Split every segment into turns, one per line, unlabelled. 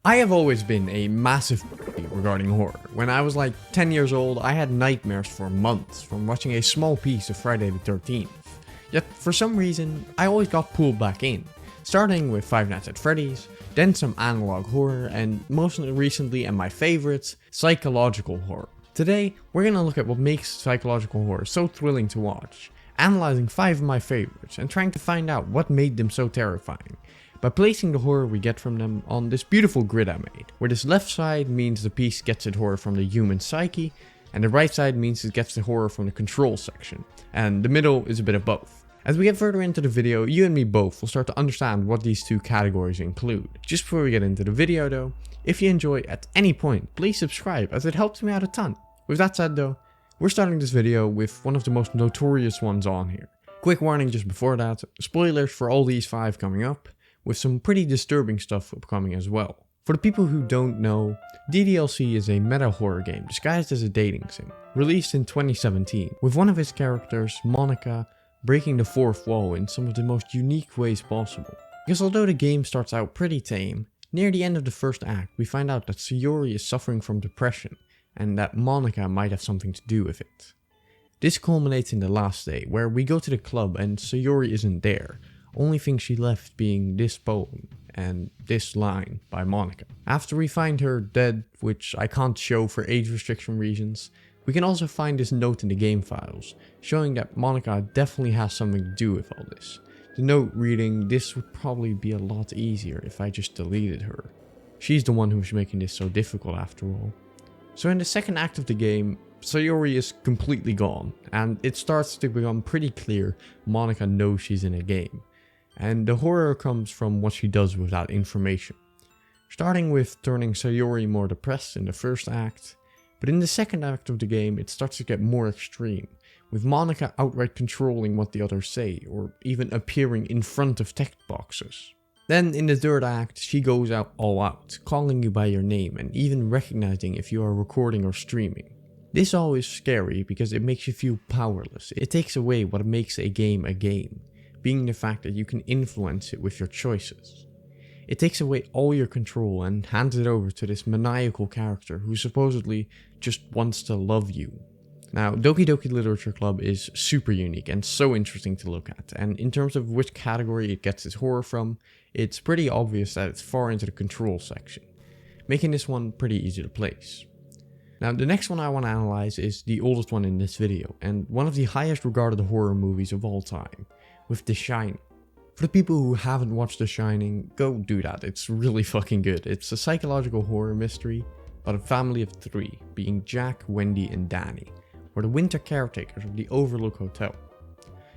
I have always been a massive regarding horror. When I was like 10 years old, I had nightmares for months from watching a small piece of Friday the 13th. Yet for some reason, I always got pulled back in, starting with Five Nights at Freddy's, then some analog horror, and most recently, and my favorites, psychological horror. Today, we're gonna look at what makes psychological horror so thrilling to watch, analyzing 5 of my favorites, and trying to find out what made them so terrifying, by placing the horror we get from them on this beautiful grid I made, where this left side means the piece gets its horror from the human psyche, and the right side means it gets the horror from the control section, and the middle is a bit of both. As we get further into the video, you and me both will start to understand what these two categories include. Just before we get into the video though, if you enjoy at any point, please subscribe as it helps me out a ton. With that said though, we're starting this video with one of the most notorious ones on here. Quick warning just before that, spoilers for all these 5 coming up, with some pretty disturbing stuff upcoming as well. For the people who don't know, DDLC is a meta horror game disguised as a dating sim, released in 2017, with one of its characters, Monica, breaking the 4th wall in some of the most unique ways possible. Because although the game starts out pretty tame, near the end of the first act we find out that Sayori is suffering from depression, and that Monica might have something to do with it. This culminates in the last day, where we go to the club and Sayori isn't there, only thing she left being this poem and this line by Monica. After we find her dead, which I can't show for age restriction reasons, we can also find this note in the game files, showing that Monica definitely has something to do with all this. The note reading, "This would probably be a lot easier if I just deleted her." She's the one who's making this so difficult after all. So in the second act of the game, Sayori is completely gone, and it starts to become pretty clear Monica knows she's in a game. And the horror comes from what she does with that information. Starting with turning Sayori more depressed in the first act, but in the second act of the game it starts to get more extreme, with Monica outright controlling what the others say, or even appearing in front of text boxes. Then in the third act, she goes out all out, calling you by your name and even recognizing if you are recording or streaming. This all is scary because it makes you feel powerless. It takes away what makes a game, being the fact that you can influence it with your choices. It takes away all your control and hands it over to this maniacal character who supposedly just wants to love you. Now, Doki Doki Literature Club is super unique and so interesting to look at, and in terms of which category it gets its horror from, it's pretty obvious that it's far into the control section, making this one pretty easy to place. Now, the next one I want to analyze is the oldest one in this video, and one of the highest regarded horror movies of all time, with The Shining. For the people who haven't watched The Shining, go do that, it's really fucking good. It's a psychological horror mystery about a family of 3, being Jack, Wendy and Danny, who are the winter caretakers of the Overlook Hotel.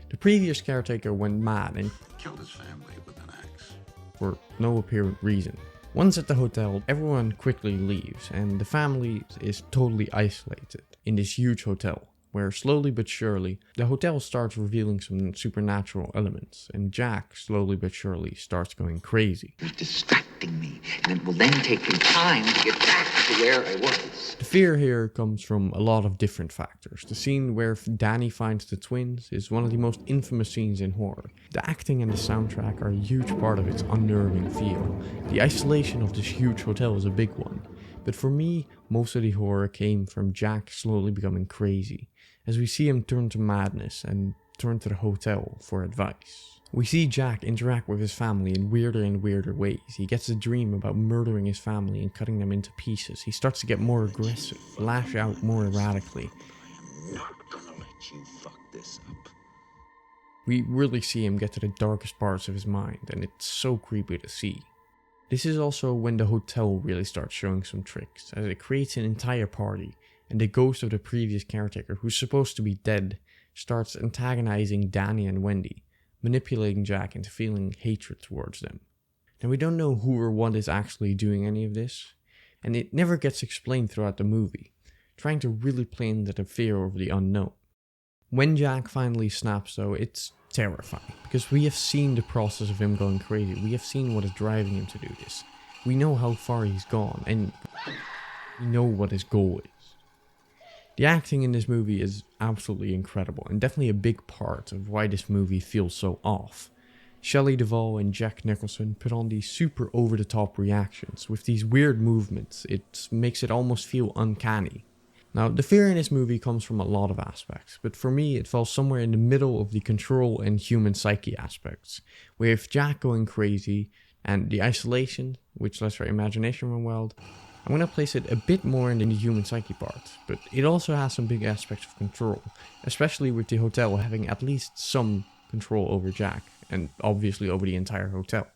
The previous caretaker went mad and
killed his family with an axe,
for no apparent reason. Once at the hotel, everyone quickly leaves and the family is totally isolated in this huge hotel, where slowly but surely, the hotel starts revealing some supernatural elements, and Jack slowly but surely starts going crazy.
You're distracting me, and it will then take me time to get back to where I was.
The fear here comes from a lot of different factors. The scene where Danny finds the twins is one of the most infamous scenes in horror. The acting and the soundtrack are a huge part of its unnerving feel. The isolation of this huge hotel is a big one. But for me, most of the horror came from Jack slowly becoming crazy, as we see him turn to madness and turn to the hotel for advice. We see Jack interact with his family in weirder and weirder ways. He gets a dream about murdering his family and cutting them into pieces. He starts to get more aggressive, lash out more erratically.
I'm not gonna let you fuck this up.
We really see him get to the darkest parts of his mind, and it's so creepy to see. This is also when the hotel really starts showing some tricks, as it creates an entire party, and the ghost of the previous caretaker, who's supposed to be dead, starts antagonizing Danny and Wendy, manipulating Jack into feeling hatred towards them. Now we don't know who or what is actually doing any of this, and it never gets explained throughout the movie, trying to really play into the fear of the unknown. When Jack finally snaps though, it's terrifying, because we have seen the process of him going crazy. We have seen what is driving him to do this. We know how far he's gone, and we know what his goal is. The acting in this movie is absolutely incredible, and definitely a big part of why this movie feels so off. Shelley Duvall and Jack Nicholson put on these super over-the-top reactions with these weird movements. It makes it almost feel uncanny. Now, the fear in this movie comes from a lot of aspects, but for me it falls somewhere in the middle of the control and human psyche aspects, with Jack going crazy and the isolation, which lets our imagination run wild. I'm going to place it a bit more in the human psyche part, but it also has some big aspects of control, especially with the hotel having at least some control over Jack, and obviously over the entire hotel.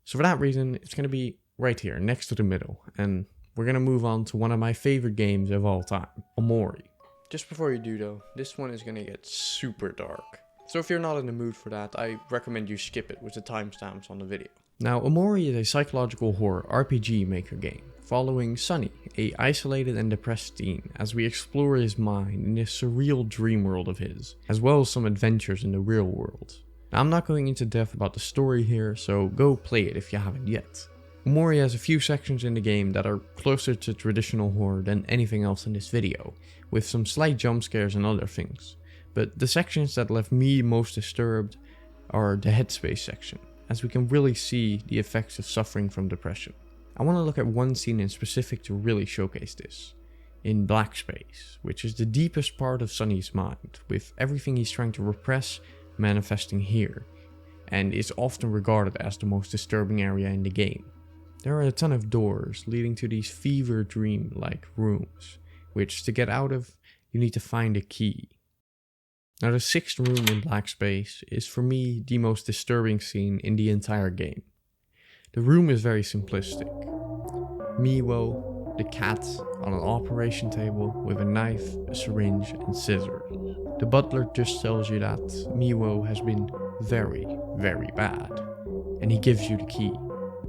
So for that reason, it's going to be right here, next to the middle, and we're going to move on to one of my favorite games of all time, OMORI. Just before you do though, this one is going to get super dark. So if you're not in the mood for that, I recommend you skip it with the timestamps on the video. Now, OMORI is a psychological horror RPG maker game, following Sunny, a isolated and depressed teen, as we explore his mind in this surreal dream world of his, as well as some adventures in the real world. Now, I'm not going into depth about the story here, so go play it if you haven't yet. OMORI has a few sections in the game that are closer to traditional horror than anything else in this video, with some slight jump scares and other things, but the sections that left me most disturbed are the headspace section, as we can really see the effects of suffering from depression. I want to look at one scene in specific to really showcase this, in Black Space, which is the deepest part of Sunny's mind, with everything he's trying to repress manifesting here, and is often regarded as the most disturbing area in the game. There are a ton of doors leading to these fever dream-like rooms, which to get out of, you need to find a key. Now the 6th room in Black Space is for me the most disturbing scene in the entire game. The room is very simplistic. Miwo, the cat, on an operation table with a knife, a syringe and scissors. The butler just tells you that Miwo has been very, very bad, and he gives you the key.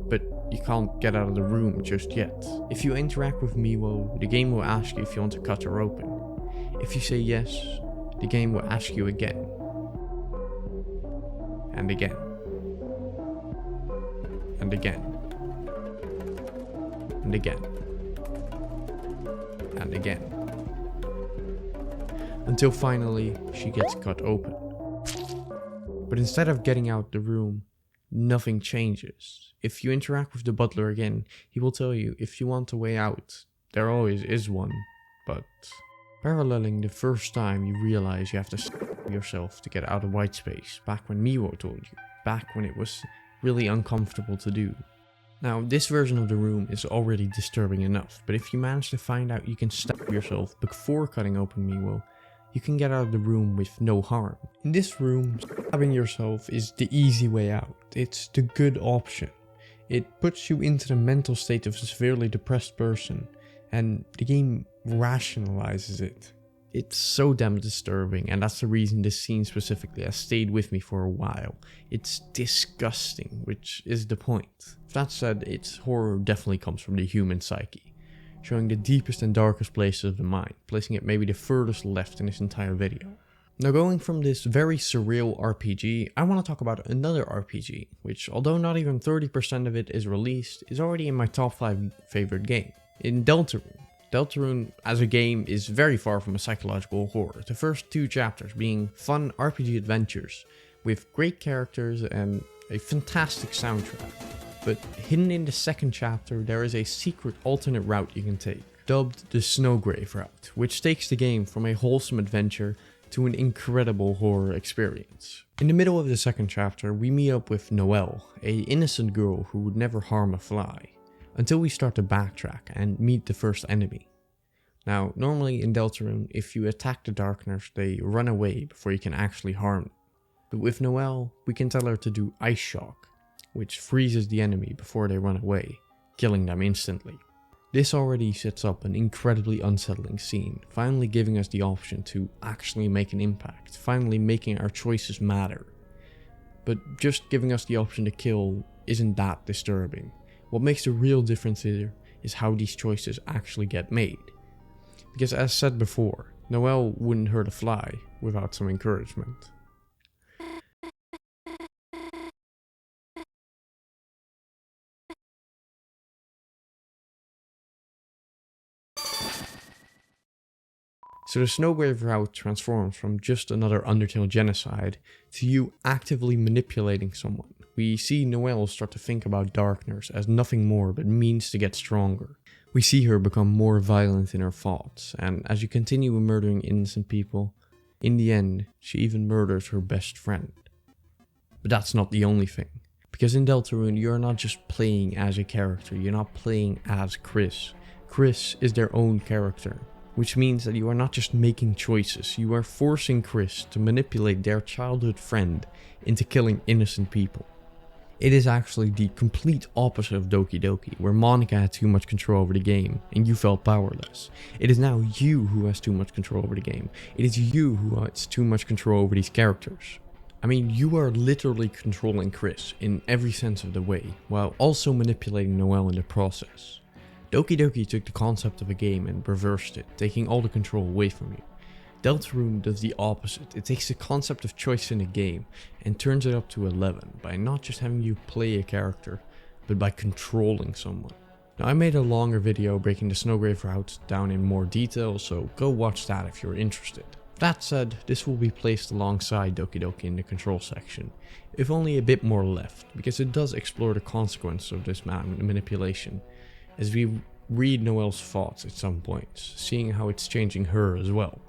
But you can't get out of the room just yet. If you interact with Miwo, the game will ask you if you want to cut her open. If you say yes, the game will ask you again. And again. And again. And again. And again. Until finally, she gets cut open. But instead of getting out the room, nothing changes. If you interact with the butler again, he will tell you if you want a way out, there always is one, but paralleling the first time you realize you have to stab yourself to get out of white space, back when Miwo told you, back when it was really uncomfortable to do. Now, this version of the room is already disturbing enough, but if you manage to find out you can stab yourself before cutting open Miwo, you can get out of the room with no harm. In this room, stabbing yourself is the easy way out. It's the good option. It puts you into the mental state of a severely depressed person, and the game rationalizes it. It's so damn disturbing, and that's the reason this scene specifically has stayed with me for a while. It's disgusting, which is the point. That said, its horror definitely comes from the human psyche, showing the deepest and darkest places of the mind, placing it maybe the furthest left in this entire video. Now, going from this very surreal RPG, I want to talk about another RPG, which although not even 30% of it is released, is already in my top 5 favorite game, in Deltarune. Deltarune as a game is very far from a psychological horror, the first 2 chapters being fun RPG adventures with great characters and a fantastic soundtrack. But hidden in the 2nd chapter there is a secret alternate route you can take, dubbed the Snowgrave route, which takes the game from a wholesome adventure to an incredible horror experience. In the middle of the 2nd chapter we meet up with Noelle, a innocent girl who would never harm a fly, until we start to backtrack and meet the first enemy. Now, normally in Deltarune, if you attack the Darkners, they run away before you can actually harm them. But with Noelle, we can tell her to do Ice Shock, which freezes the enemy before they run away, killing them instantly. This already sets up an incredibly unsettling scene, finally giving us the option to actually make an impact, finally making our choices matter. But just giving us the option to kill isn't that disturbing. What makes the real difference here is how these choices actually get made. Because as said before, Noelle wouldn't hurt a fly without some encouragement. So the Snowgrave route transforms from just another Undertale genocide to you actively manipulating someone we see Noelle start to think about darkness as nothing more but means to get stronger. We see her become more violent in her thoughts, and as you continue murdering innocent people, in the end, she even murders her best friend. But that's not the only thing. Because in Deltarune, you're not just playing as a character, you're not playing as Chris. Chris is their own character, which means that you are not just making choices, you are forcing Chris to manipulate their childhood friend into killing innocent people. It is actually the complete opposite of Doki Doki, where Monica had too much control over the game and you felt powerless. It is now you who has too much control over the game. It is you who has too much control over these characters. I mean, you are literally controlling Chris in every sense of the way, while also manipulating Noelle in the process. Doki Doki took the concept of a game and reversed it, taking all the control away from you. Deltarune does the opposite. It takes the concept of choice in a game and turns it up to 11 by not just having you play a character, but by controlling someone. Now, I made a longer video breaking the Snowgrave route down in more detail, so go watch that if you're interested. That said, this will be placed alongside Doki Doki in the control section, if only a bit more left, because it does explore the consequences of this manipulation, as we read Noelle's thoughts at some points, seeing how it's changing her as well.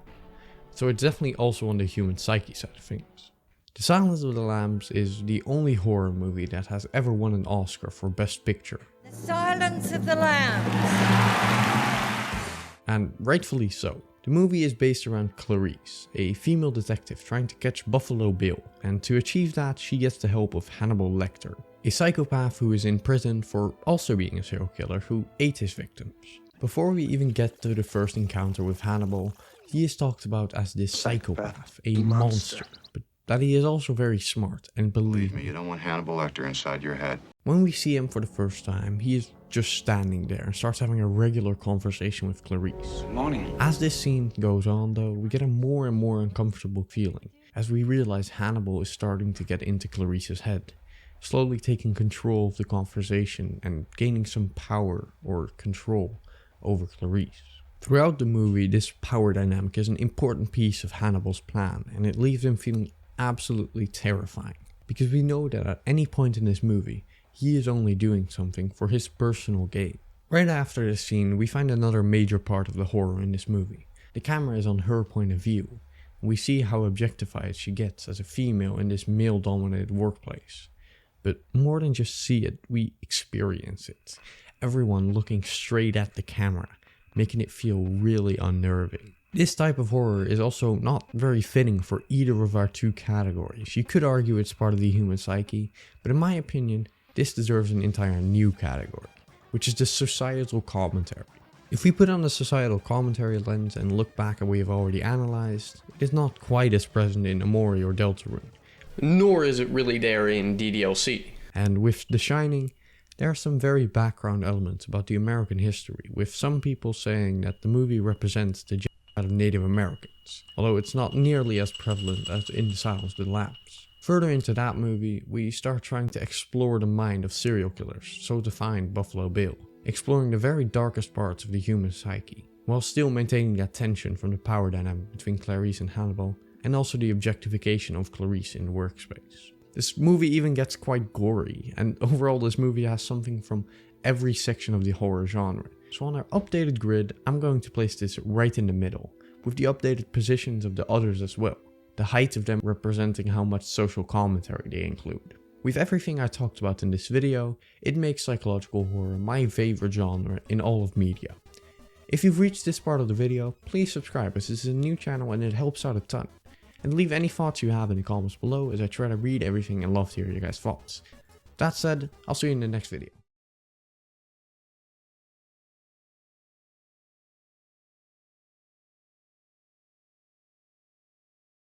So it's definitely also on the human psyche side of things. The Silence of the Lambs is the only horror movie that has ever won an Oscar for Best Picture.
The Silence of the Lambs.
And rightfully so. The movie is based around Clarice, a female detective trying to catch Buffalo Bill, and to achieve that she gets the help of Hannibal Lecter, a psychopath who is in prison for also being a serial killer who ate his victims. Before we even get to the first encounter with Hannibal, he is talked about as this psychopath, a monster, but that he is also very smart and
Believe me, you don't want Hannibal Lecter inside your head.
When we see him for the first time, he is just standing there and starts having a regular conversation with Clarice.
Morning.
As this scene goes on though, we get a more and more uncomfortable feeling, as we realize Hannibal is starting to get into Clarice's head, slowly taking control of the conversation and gaining some power or control over Clarice. Throughout the movie, this power dynamic is an important piece of Hannibal's plan, and it leaves him feeling absolutely terrifying, because we know that at any point in this movie, he is only doing something for his personal gain. Right after this scene, we find another major part of the horror in this movie. The camera is on her point of view, and we see how objectified she gets as a female in this male-dominated workplace. But more than just see it, we experience it. Everyone looking straight at the camera, making it feel really unnerving. This type of horror is also not very fitting for either of our two categories. You could argue it's part of the human psyche, but in my opinion, this deserves an entire new category, which is the societal commentary. If we put on the societal commentary lens and look back at what we have already analysed, it is not quite as present in OMORI or Deltarune, nor is it really there in DDLC. And with The Shining, there are some very background elements about the American history, with some people saying that the movie represents the genocide of Native Americans, although it's not nearly as prevalent as in The Silence of the Lambs. Further into that movie, we start trying to explore the mind of serial killers, so to find Buffalo Bill, exploring the very darkest parts of the human psyche, while still maintaining that tension from the power dynamic between Clarice and Hannibal, and also the objectification of Clarice in the workspace. This movie even gets quite gory, and overall this movie has something from every section of the horror genre. So on our updated grid, I'm going to place this right in the middle, with the updated positions of the others as well, the height of them representing how much social commentary they include. With everything I talked about in this video, it makes psychological horror my favorite genre in all of media. If you've reached this part of the video, please subscribe as this is a new channel and it helps out a ton. And leave any thoughts you have in the comments below as I try to read everything and love to hear your guys' thoughts. That said, I'll see you in the next video.